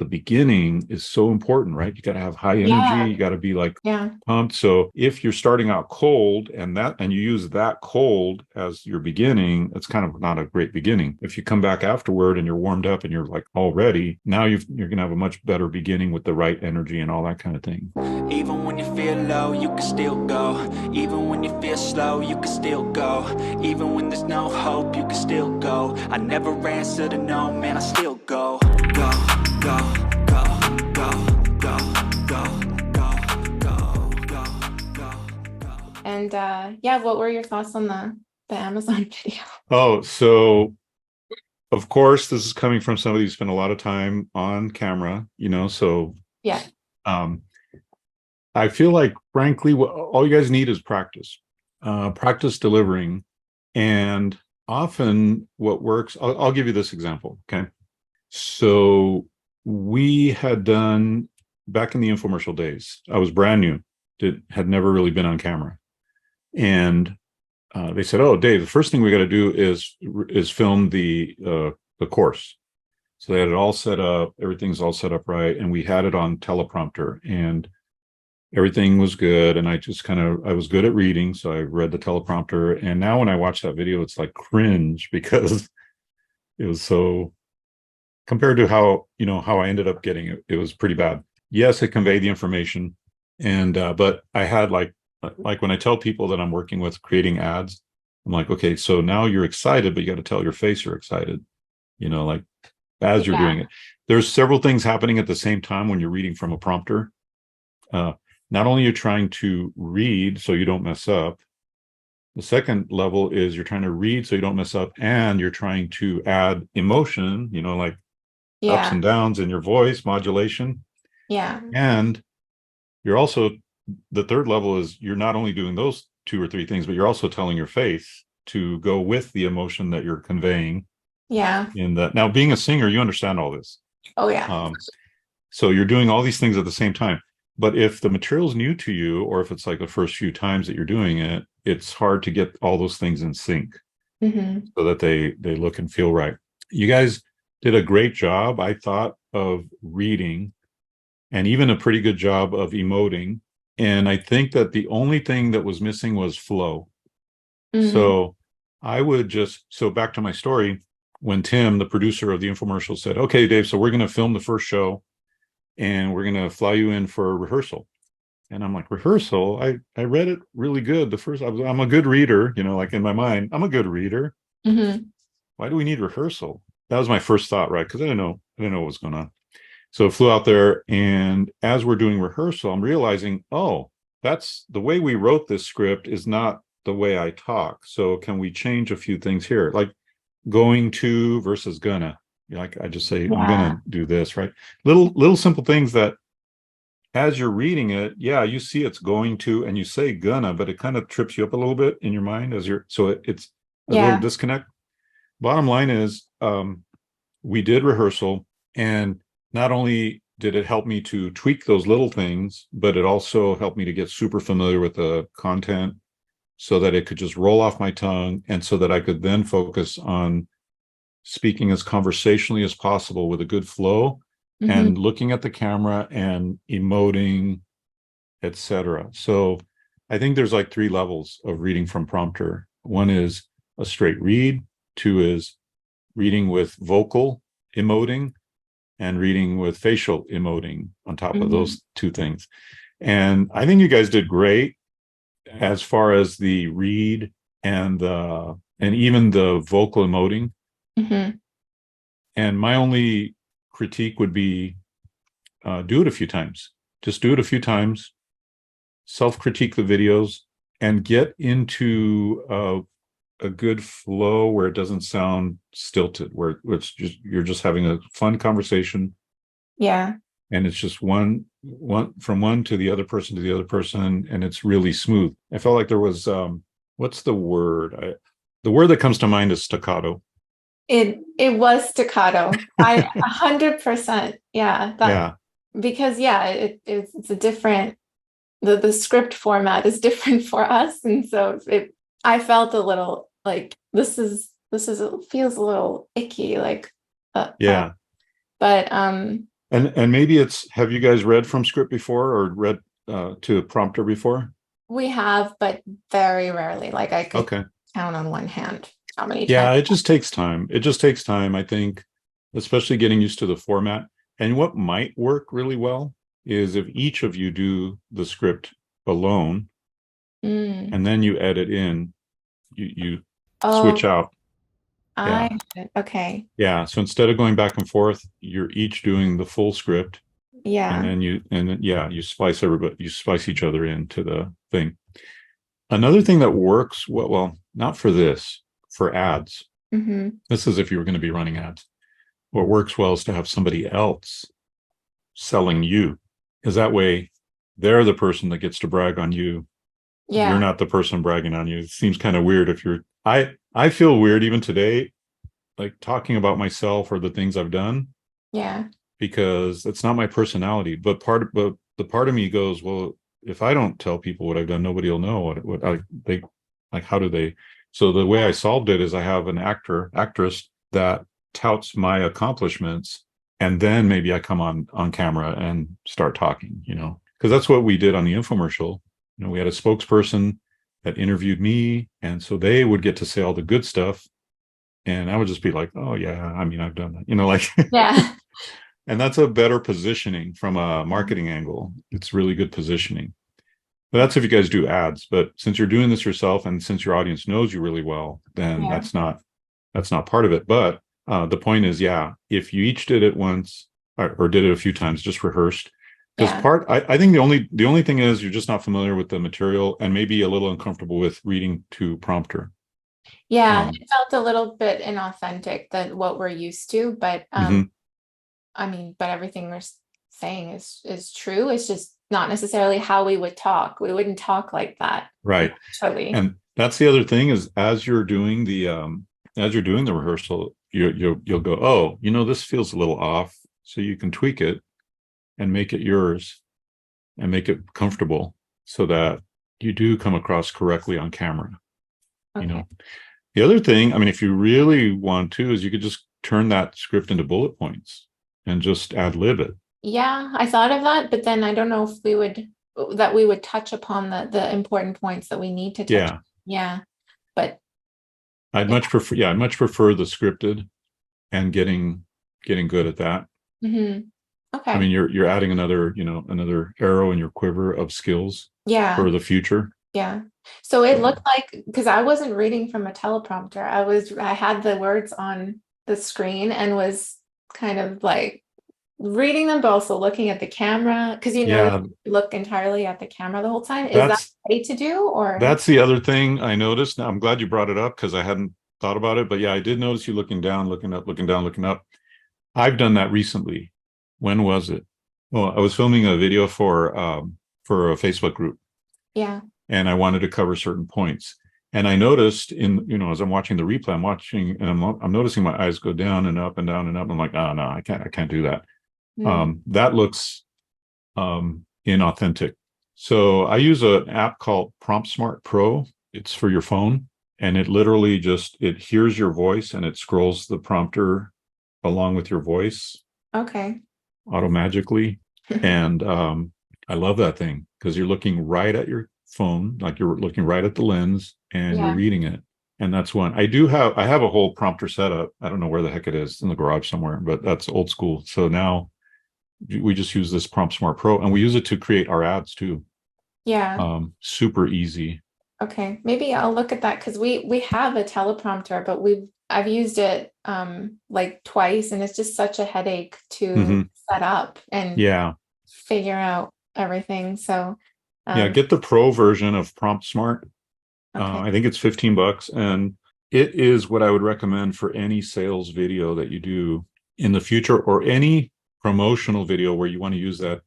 the beginning is so important, right? You got to have high energy. Yeah. You got to be like Yeah. pumped. So if you're starting out cold and you use that cold as your beginning, it's kind of not a great beginning. If you come back afterward and you're warmed up and you're like all ready, now you're going to have a much better beginning with the right energy and all that kind of thing. Even when you feel low, you can still go. Even when you feel slow, you can still go. Even when there's no hope, you can still go. I never answer to no, man, I still go. Go, go, go, go, go, go, go, go, go, go, go. And yeah, what were your thoughts on the Amazon video? Oh, so of course, this is coming from somebody who spent a lot of time on camera, so Yeah. um, I feel like, frankly, all you guys need is practice, practice delivering. And often what works, I'll give you this example. Okay. So we had done back in the infomercial days, I was brand new, had never really been on camera. And they said, "Oh, Dave, the first thing we got to do is film the course." So they had it all set up, everything's all set up right, and we had it on teleprompter, and everything was good. And I was good at reading, so I read the teleprompter. And now when I watch that video, it's like cringe because it was so compared to how I ended up getting it. It was pretty bad. Yes, it conveyed the information, and but I had like when I tell people that I'm working with creating ads, I'm like, okay, so now you're excited, but you got to tell your face you're excited, like as you're Yeah. doing it. There's several things happening at the same time when you're reading from a prompter. Not only you're trying to read so you don't mess up. The second level is you're trying to read so you don't mess up, and you're trying to add emotion, like ups Yeah. and downs in your voice, modulation. Yeah. And you're also, the third level is you're not only doing those two or three things, but you're also telling your face to go with the emotion that you're conveying Yeah. in that. Now, being a singer, you understand all this. Oh yeah. So you're doing all these things at the same time. But if the material's new to you, or if it's like the first few times that you're doing it, it's hard to get all those things in sync Mm-hmm. so that they look and feel right. You guys did a great job, I thought, of reading, and even a pretty good job of emoting. And I think that the only thing that was missing was flow. Mm-hmm. So so back to my story, when Tim, the producer of the infomercial, said, "Okay, Dave, so we're going to film the first show and we're going to fly you in for a rehearsal." And I'm like, rehearsal? I read it really good. I'm a good reader, like in my mind, I'm a good reader. Mm-hmm. Why do we need rehearsal? That was my first thought, right? Because I didn't know what was going on. So I flew out there, and as we're doing rehearsal, I'm realizing, oh, that's the way we wrote this script is not the way I talk. So can we change a few things here? Like going to versus gonna. Like I just say, I'm Yeah. gonna do this, right? Little simple things that as you're reading it, yeah, you see it's going to, and you say gonna, but it kind of trips you up a little bit in your mind it's a little Yeah. disconnect. Bottom line is, we did rehearsal, and not only did it help me to tweak those little things, but it also helped me to get super familiar with the content so that it could just roll off my tongue, and so that I could then focus on speaking as conversationally as possible with a good flow Mm-hmm. and looking at the camera and emoting, etc. So I think there's like three levels of reading from prompter. One is a straight read, two is reading with vocal emoting, and reading with facial emoting on top of Mm-hmm. those two things. And I think you guys did great as far as the read and even the vocal emoting. Mm-hmm. And my only critique would be do it a few times. Just do it a few times, self-critique the videos, and get into a good flow where it doesn't sound stilted, where you're just having a fun conversation, Yeah. and it's just one from one to the other person to the other person, and it's really smooth. I felt like there was what's the word? The word that comes to mind is staccato. It was staccato. 100%. Yeah. That Yeah, because yeah, it's a different the script format is different for us. And so I felt a little like this is it feels a little icky, like yeah. but And maybe it's, have you guys read from script before or read to a prompter before? We have, but very rarely. Like I could Okay. count on one hand how many times. Yeah, it just takes time. It just takes time, I think, especially getting used to the format. And what might work really well is if each of you do the script alone Mm. and then you edit in, you Oh, switch out. I Yeah. okay. Yeah. So instead of going back and forth, you're each doing the full script and Yeah. then you splice everybody, you splice each other into the thing. Another thing that works well, not for this, for ads. Mm-hmm. This is if you were going to be running ads. What works well is to have somebody else selling you, because that way they're the person that gets to brag on you. You're Yeah. not the person bragging on you. It seems kind of weird if you're, I feel weird even today, like talking about myself or the things I've done, Yeah. because it's not my personality. But the part of me goes, well, if I don't tell people what I've done, nobody will know what they like. How do they? So the way I solved it is I have an actress that touts my accomplishments, and then maybe I come on camera and start talking. Because that's what we did on the infomercial. We had a spokesperson that interviewed me, and so they would get to say all the good stuff, and I would just be like, oh yeah, I mean, I've done that, like. Yeah. And that's a better positioning from a marketing angle. It's really good positioning. But that's if you guys do ads. But since you're doing this yourself, and since your audience knows you really well, then Yeah. that's not part of it. But the point is, yeah, if you each did it once or did it a few times, just rehearsed. Because Yeah. I think the only thing is you're just not familiar with the material and maybe a little uncomfortable with reading to prompter. Yeah. It felt a little bit inauthentic than what we're used to, but Mhm. I mean, but everything we're saying is true. It's just not necessarily how we would talk. We wouldn't talk like that Right. naturally. And that's the other thing is as you're doing the rehearsal, you'll go, oh, this feels a little off. So you can tweak it and make it yours and make it comfortable so that you do come across correctly on camera. You Okay. know, the other thing, I mean, if you really want to, is you could just turn that script into bullet points and just ad lib it. Yeah, I thought of that, but then I don't know if we would touch upon the important points that we need to touch. Yeah. Yeah, but I'd yeah. much prefer the scripted and getting good at that. Hmm. I Okay. mean, you're adding another arrow in your quiver of skills Yeah. for the future. Yeah. So it So looked like, because I wasn't reading from a teleprompter, I had the words on the screen and was kind of like reading them, but also looking at the camera, because yeah, you look entirely at the camera the whole time. Is that that's okay to do, or? that's the other thing I noticed. Now I'm glad you brought it up because I hadn't thought about it. But yeah, I did notice you looking down, looking up, looking down, looking up. I've done that recently. When was it? Well, I was filming a video for a Facebook group, Yeah. and I wanted to cover certain points. And I noticed as I'm watching the replay, I'm watching and I'm noticing my eyes go down and up and down and up. I'm like, oh no, I can't do that. Mm. That looks inauthentic. So I use an app called Prompt Smart Pro. It's for your phone, and it literally it hears your voice and it scrolls the prompter along with your voice Okay. automagically. And I love that thing because you're looking right at your phone, like you're looking right at the lens, and you're Yeah. reading it. And that's one I have a whole prompter setup. I don't know where the heck it is, in the garage somewhere, but that's old school. So now we just use this Prompt Smart Pro, and we use it to create our ads too. Yeah. Super easy. Okay. Maybe I'll look at that, because we have a teleprompter, but I've used it like twice, and it's just such a headache to Hmm. set up and Yeah. figure out everything. So Yeah. um Get the pro version of Prompt Smart. okay. I think it's $15, and it is what I would recommend for any sales video that you do in the future, or any promotional video where you want to use that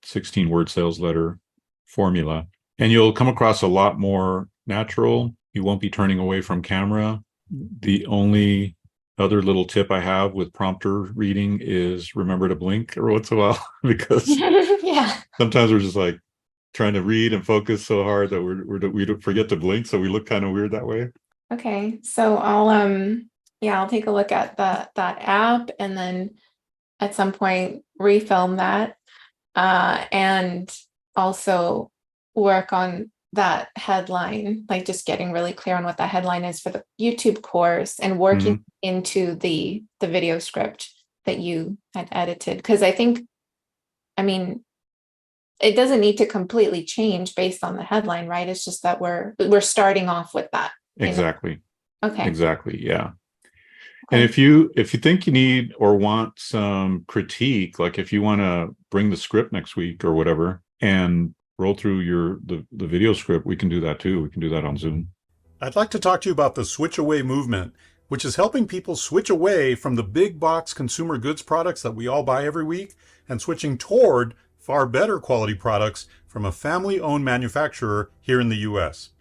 16-word sales letter formula. And you'll come across a lot more natural. You won't be turning away from camera. The only other little tip I have with prompter reading is remember to blink every once in a while, because Yeah. sometimes we're just like trying to read and focus so hard that we don't forget to blink, so we look kind of weird that way. Okay. So I'll take a look at that app, and then at some point refilm that, and also work on that headline, like just getting really clear on what that headline is for the YouTube course and working into the video script that you had edited. Because I mean, it doesn't need to completely change based on the headline, right? It's just that we're starting off with that. Exactly. Okay. Exactly. Yeah. Okay. And if you think you need or want some critique, like if you want to bring the script next week or whatever and roll through the video script, we can do that too. We can do that on Zoom. I'd like to talk to you about the switch away movement, which is helping people switch away from the big box consumer goods products that we all buy every week and switching toward far better quality products from a family-owned manufacturer here in the US.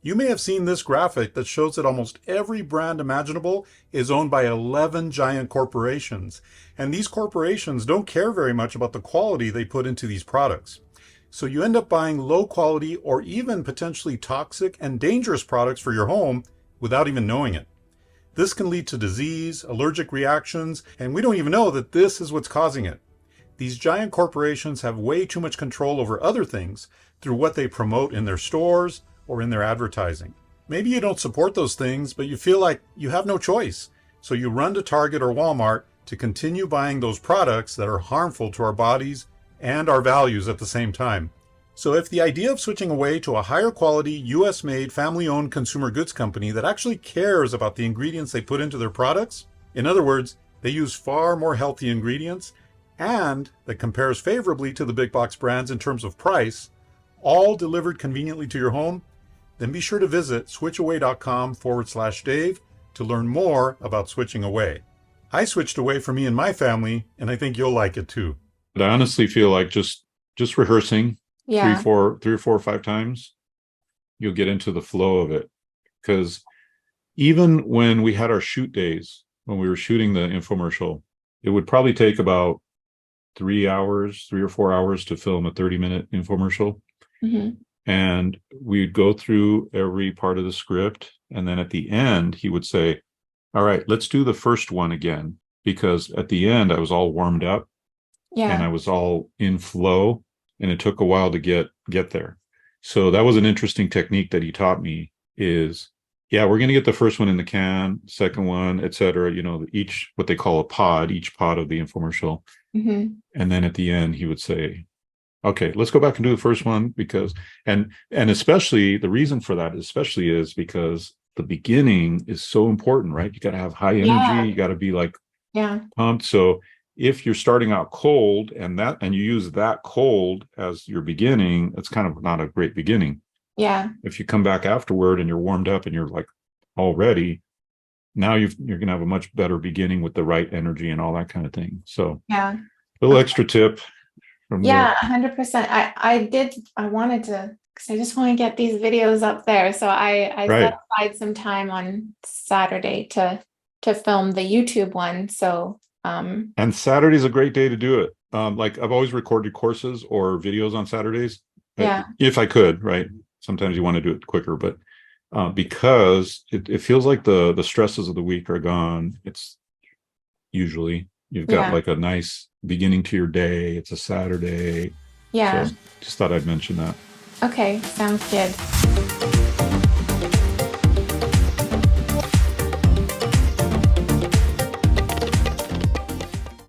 You may have seen this graphic that shows that almost every brand imaginable is owned by 11 giant corporations, and these corporations don't care very much about the quality they put into these products. So you end up buying low quality or even potentially toxic and dangerous products for your home without even knowing it. This can lead to disease, allergic reactions, and we don't even know that this is what's causing it. These giant corporations have way too much control over other things through what they promote in their stores or in their advertising. Maybe you don't support those things, but you feel like you have no choice. So you run to Target or Walmart to continue buying those products that are harmful to our bodies and our values at the same time. So if the idea of switching away to a higher quality, US-made, family-owned consumer goods company that actually cares about the ingredients they put into their products, in other words, they use far more healthy ingredients, and that compares favorably to the big box brands in terms of price, all delivered conveniently to your home, then be sure to visit switchaway.com/Dave to learn more about switching away. I switched away for me and my family, and I think you'll like it too. But I honestly feel like just rehearsing Yeah. 3 or 4 or 5 times, you'll get into the flow of it. Because even when we had our shoot days, when we were shooting the infomercial, it would probably take about 3 or 4 hours to film a 30-minute infomercial. Mhm. And we'd go through every part of the script. And then at the end, he would say, all right, let's do the first one again. Because at the end, I was all warmed up and I Yeah. was all in flow, and it took a while to get there. So that was an interesting technique that he taught me is, yeah, we're going to get the first one in the can, second one, et cetera, each, what they call a pod, each pod of the infomercial. Mhm. And then at the end, he would say, okay, let's go back and do the first one because, and especially the reason for that especially is because the beginning is so important, right? You got to have high energy. Yeah. You got to be like Yeah. pumped. So if you're starting out cold and you use that cold as your beginning, it's kind of not a great beginning. Yeah. If you come back afterward and you're warmed up and you're like all ready, now you're going to have a much better beginning with the right energy and all that kind of thing. So Yeah. little extra tip from Yeah, 100%. I wanted to, because I just want to get these videos up there. So I Right. set aside some time on Saturday to film the YouTube one. So and Saturday's a great day to do it. Like I've always recorded courses or videos on Saturdays. Yeah. If I could, right? Sometimes you want to do it quicker, but because it feels like the stresses of the week are gone. It's usually you've got Yeah. like a nice beginning to your day. It's a Saturday. Yeah. So just thought I'd mention that. Okay, sounds good.